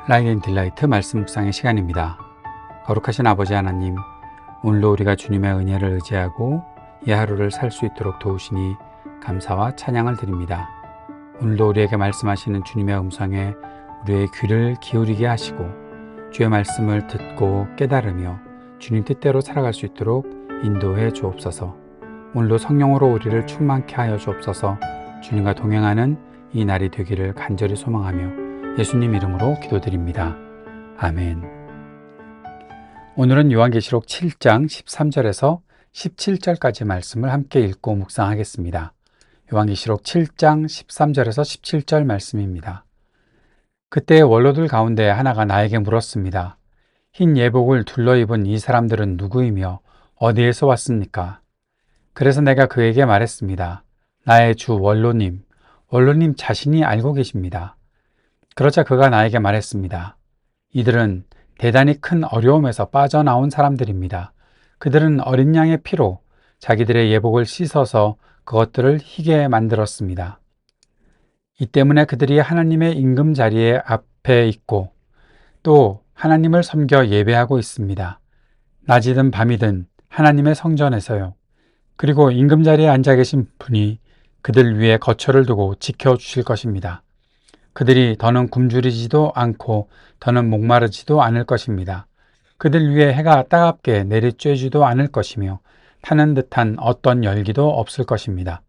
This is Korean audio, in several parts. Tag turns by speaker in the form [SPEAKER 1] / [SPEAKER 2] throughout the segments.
[SPEAKER 1] 라이트 앤 딜라이트 말씀 묵상의 시간입니다. 거룩하신 아버지 하나님, 오늘도 우리가 주님의 은혜를 의지하고 이 하루를 살 수 있도록 도우시니 감사와 찬양을 드립니다. 오늘도 우리에게 말씀하시는 주님의 음성에 우리의 귀를 기울이게 하시고 주의 말씀을 듣고 깨달으며 주님 뜻대로 살아갈 수 있도록 인도해 주옵소서. 오늘도 성령으로 우리를 충만케 하여 주옵소서. 주님과 동행하는 이 날이 되기를 간절히 소망하며 예수님 이름으로 기도드립니다. 아멘. 오늘은 요한계시록 7장 13절에서 17절까지 말씀을 함께 읽고 묵상하겠습니다. 요한계시록 7장 13절에서 17절 말씀입니다. 그때 원로들 가운데 하나가 나에게 물었습니다. 흰 예복을 둘러입은 이 사람들은 누구이며 어디에서 왔습니까? 그래서 내가 그에게 말했습니다. 나의 주 원로님 자신이 알고 계십니다. 그러자 그가 나에게 말했습니다. 이들은 대단히 큰 어려움에서 빠져나온 사람들입니다. 그들은 어린 양의 피로 자기들의 예복을 씻어서 그것들을 희게 만들었습니다. 이 때문에 그들이 하나님의 임금 자리에 앞에 있고 또 하나님을 섬겨 예배하고 있습니다. 낮이든 밤이든 하나님의 성전에서요. 그리고 임금 자리에 앉아 계신 분이 그들 위에 거처를 두고 지켜주실 것입니다. 그들이 더는 굶주리지도 않고 더는 목마르지도 않을 것입니다. 그들 위에 해가 따갑게 내리쬐지도 않을 것이며 타는 듯한 어떤 열기도 없을 것입니다.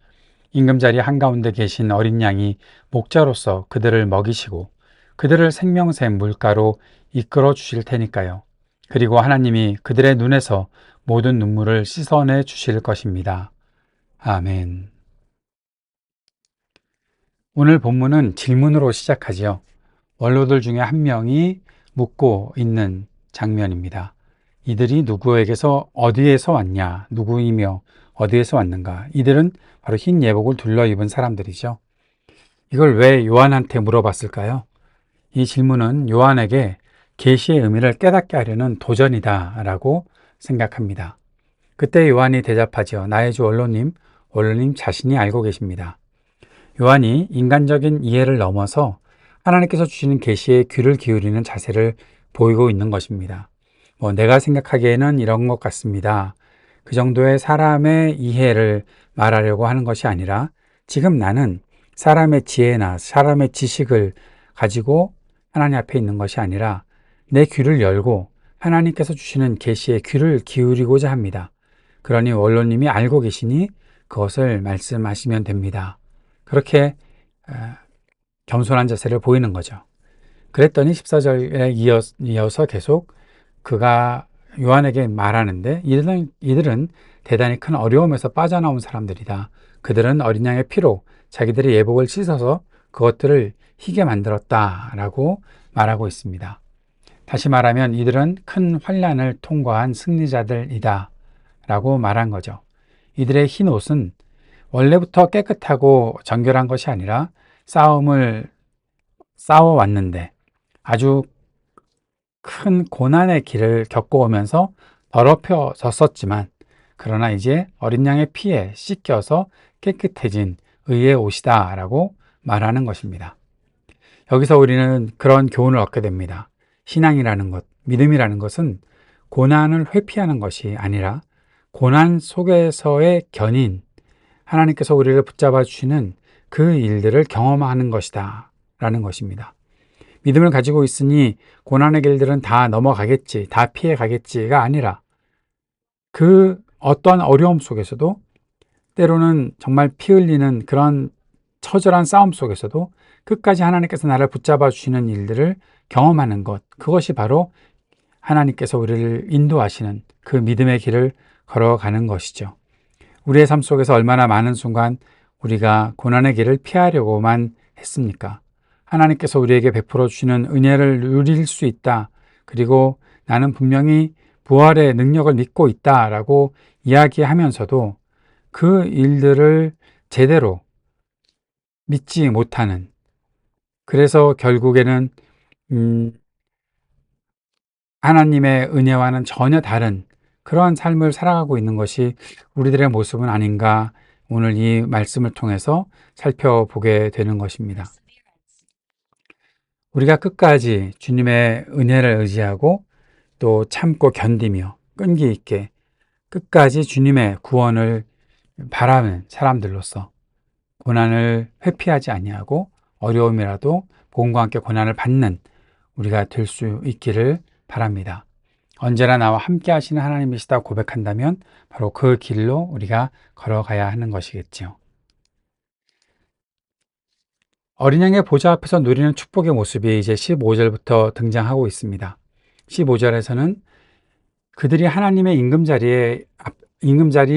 [SPEAKER 1] 임금자리 한가운데 계신 어린 양이 목자로서 그들을 먹이시고 그들을 생명샘 물가로 이끌어 주실 테니까요. 그리고 하나님이 그들의 눈에서 모든 눈물을 씻어내 주실 것입니다. 아멘. 오늘 본문은 질문으로 시작하지요. 원로들 중에 한 명이 묻고 있는 장면입니다. 이들이 누구에게서 어디에서 왔냐, 누구이며 어디에서 왔는가. 이들은 바로 흰 예복을 둘러입은 사람들이죠. 이걸 왜 요한한테 물어봤을까요? 이 질문은 요한에게 계시의 의미를 깨닫게 하려는 도전이다라고 생각합니다. 그때 요한이 대답하죠. 나의 주 원로님 자신이 알고 계십니다. 요한이 인간적인 이해를 넘어서 하나님께서 주시는 계시에 귀를 기울이는 자세를 보이고 있는 것입니다. 내가 생각하기에는 이런 것 같습니다. 그 정도의 사람의 이해를 말하려고 하는 것이 아니라 지금 나는 사람의 지혜나 사람의 지식을 가지고 하나님 앞에 있는 것이 아니라 내 귀를 열고 하나님께서 주시는 계시에 귀를 기울이고자 합니다. 그러니 원로님이 알고 계시니 그것을 말씀하시면 됩니다. 그렇게 겸손한 자세를 보이는 거죠. 그랬더니 14절에 이어서 계속 그가 요한에게 말하는데 이들은 대단히 큰 어려움에서 빠져나온 사람들이다. 그들은 어린 양의 피로 자기들의 예복을 씻어서 그것들을 희게 만들었다라고 말하고 있습니다. 다시 말하면 이들은 큰 환난을 통과한 승리자들이다 라고 말한 거죠. 이들의 흰 옷은 원래부터 깨끗하고 정결한 것이 아니라 싸움을 싸워왔는데 아주 큰 고난의 길을 겪어오면서 더럽혀졌었지만 그러나 이제 어린 양의 피에 씻겨서 깨끗해진 의의 옷이다 라고 말하는 것입니다. 여기서 우리는 그런 교훈을 얻게 됩니다. 신앙이라는 것, 믿음이라는 것은 고난을 회피하는 것이 아니라 고난 속에서의 견인, 하나님께서 우리를 붙잡아 주시는 그 일들을 경험하는 것이다 라는 것입니다. 믿음을 가지고 있으니 고난의 길들은 다 넘어가겠지, 다 피해 가겠지가 아니라 그 어떠한 어려움 속에서도 때로는 정말 피 흘리는 그런 처절한 싸움 속에서도 끝까지 하나님께서 나를 붙잡아 주시는 일들을 경험하는 것, 그것이 바로 하나님께서 우리를 인도하시는 그 믿음의 길을 걸어가는 것이죠. 우리의 삶 속에서 얼마나 많은 순간 우리가 고난의 길을 피하려고만 했습니까? 하나님께서 우리에게 베풀어 주시는 은혜를 누릴 수 있다. 그리고 나는 분명히 부활의 능력을 믿고 있다라고 이야기하면서도 그 일들을 제대로 믿지 못하는, 그래서 결국에는 하나님의 은혜와는 전혀 다른 그러한 삶을 살아가고 있는 것이 우리들의 모습은 아닌가 오늘 이 말씀을 통해서 살펴보게 되는 것입니다. 우리가 끝까지 주님의 은혜를 의지하고 또 참고 견디며 끈기 있게 끝까지 주님의 구원을 바라는 사람들로서 고난을 회피하지 아니하고 어려움이라도 복음과 함께 고난을 받는 우리가 될 수 있기를 바랍니다. 언제나 나와 함께 하시는 하나님이시다 고백한다면 바로 그 길로 우리가 걸어가야 하는 것이겠지요. 어린 양의 보좌 앞에서 누리는 축복의 모습이 이제 15절부터 등장하고 있습니다. 15절에서는 그들이 하나님의 임금자리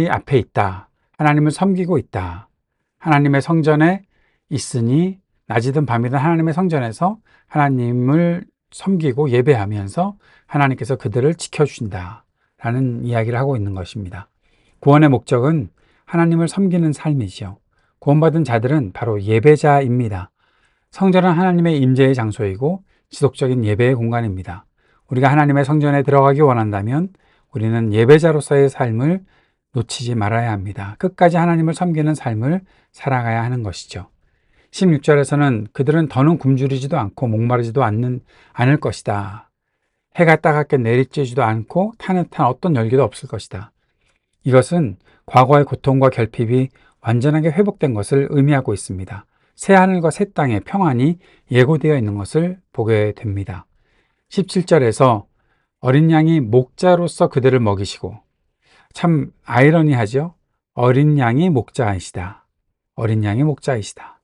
[SPEAKER 1] 앞에 있다. 하나님을 섬기고 있다. 하나님의 성전에 있으니 낮이든 밤이든 하나님의 성전에서 하나님을 섬기고 예배하면서 하나님께서 그들을 지켜주신다 라는 이야기를 하고 있는 것입니다. 구원의 목적은 하나님을 섬기는 삶이죠. 구원받은 자들은 바로 예배자입니다. 성전은 하나님의 임재의 장소이고 지속적인 예배의 공간입니다. 우리가 하나님의 성전에 들어가기 원한다면 우리는 예배자로서의 삶을 놓치지 말아야 합니다. 끝까지 하나님을 섬기는 삶을 살아가야 하는 것이죠. 16절에서는 그들은 더는 굶주리지도 않고 목마르지도 않을 것이다. 해가 따갑게 내리쬐지도 않고 타는 어떤 열기도 없을 것이다. 이것은 과거의 고통과 결핍이 완전하게 회복된 것을 의미하고 있습니다. 새하늘과 새 땅의 평안이 예고되어 있는 것을 보게 됩니다. 17절에서 어린 양이 목자로서 그들을 먹이시고, 참 아이러니하죠? 어린 양이 목자이시다. 어린 양이 목자이시다.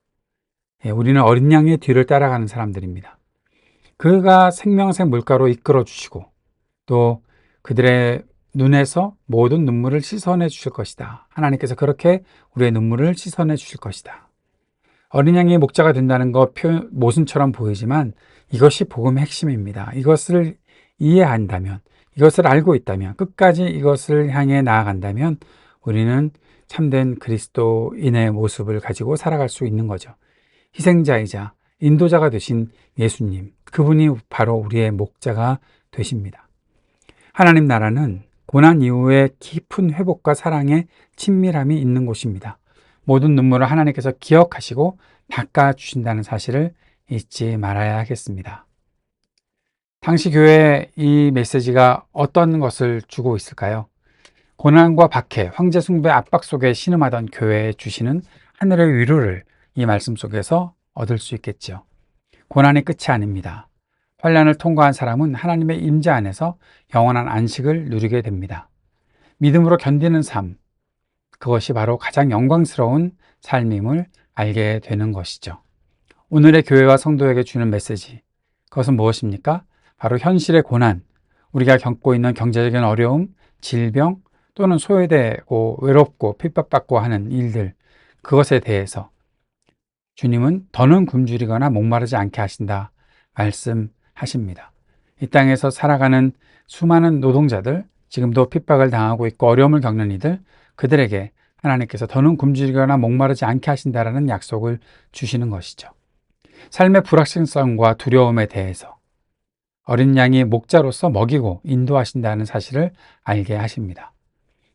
[SPEAKER 1] 우리는 어린 양의 뒤를 따라가는 사람들입니다. 그가 생명색 물가로 이끌어 주시고 또 그들의 눈에서 모든 눈물을 씻어내 주실 것이다. 하나님께서 그렇게 우리의 눈물을 씻어내 주실 것이다. 어린 양의 목자가 된다는 것 모순처럼 보이지만 이것이 복음의 핵심입니다. 이것을 이해한다면, 이것을 알고 있다면, 끝까지 이것을 향해 나아간다면 우리는 참된 그리스도인의 모습을 가지고 살아갈 수 있는 거죠. 희생자이자 인도자가 되신 예수님, 그분이 바로 우리의 목자가 되십니다. 하나님 나라는 고난 이후에 깊은 회복과 사랑의 친밀함이 있는 곳입니다. 모든 눈물을 하나님께서 기억하시고 닦아주신다는 사실을 잊지 말아야 하겠습니다. 당시 교회에 이 메시지가 어떤 것을 주고 있을까요? 고난과 박해, 황제 숭배 압박 속에 신음하던 교회에 주시는 하늘의 위로를 이 말씀 속에서 얻을 수 있겠죠. 고난이 끝이 아닙니다. 환난을 통과한 사람은 하나님의 임재 안에서 영원한 안식을 누리게 됩니다. 믿음으로 견디는 삶, 그것이 바로 가장 영광스러운 삶임을 알게 되는 것이죠. 오늘의 교회와 성도에게 주는 메시지, 그것은 무엇입니까? 바로 현실의 고난, 우리가 겪고 있는 경제적인 어려움, 질병, 또는 소외되고 외롭고 핍박받고 하는 일들, 그것에 대해서 주님은 더는 굶주리거나 목마르지 않게 하신다 말씀하십니다. 이 땅에서 살아가는 수많은 노동자들, 지금도 핍박을 당하고 있고 어려움을 겪는 이들, 그들에게 하나님께서 더는 굶주리거나 목마르지 않게 하신다라는 약속을 주시는 것이죠. 삶의 불확실성과 두려움에 대해서 어린 양이 목자로서 먹이고 인도하신다는 사실을 알게 하십니다.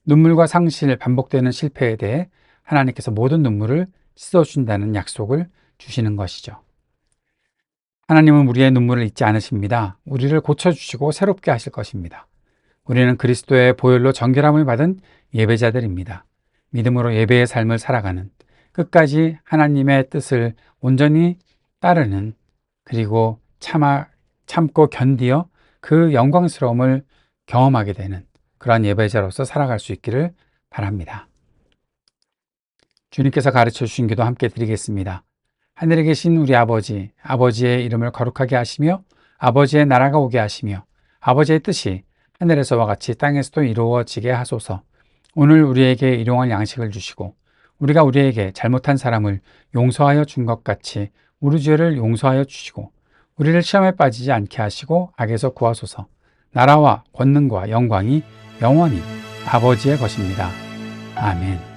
[SPEAKER 1] 눈물과 상실, 반복되는 실패에 대해 하나님께서 모든 눈물을 씻어준다는 약속을 주시는 것이죠. 하나님은 우리의 눈물을 잊지 않으십니다. 우리를 고쳐주시고 새롭게 하실 것입니다. 우리는 그리스도의 보혈로 정결함을 받은 예배자들입니다. 믿음으로 예배의 삶을 살아가는, 끝까지 하나님의 뜻을 온전히 따르는, 그리고 참고 견디어 그 영광스러움을 경험하게 되는 그러한 예배자로서 살아갈 수 있기를 바랍니다. 주님께서 가르쳐 주신 기도 함께 드리겠습니다. 하늘에 계신 우리 아버지, 아버지의 이름을 거룩하게 하시며 아버지의 나라가 오게 하시며 아버지의 뜻이 하늘에서와 같이 땅에서도 이루어지게 하소서. 오늘 우리에게 일용할 양식을 주시고 우리가 우리에게 잘못한 사람을 용서하여 준 것 같이 우리 죄를 용서하여 주시고 우리를 시험에 빠지지 않게 하시고 악에서 구하소서. 나라와 권능과 영광이 영원히 아버지의 것입니다. 아멘.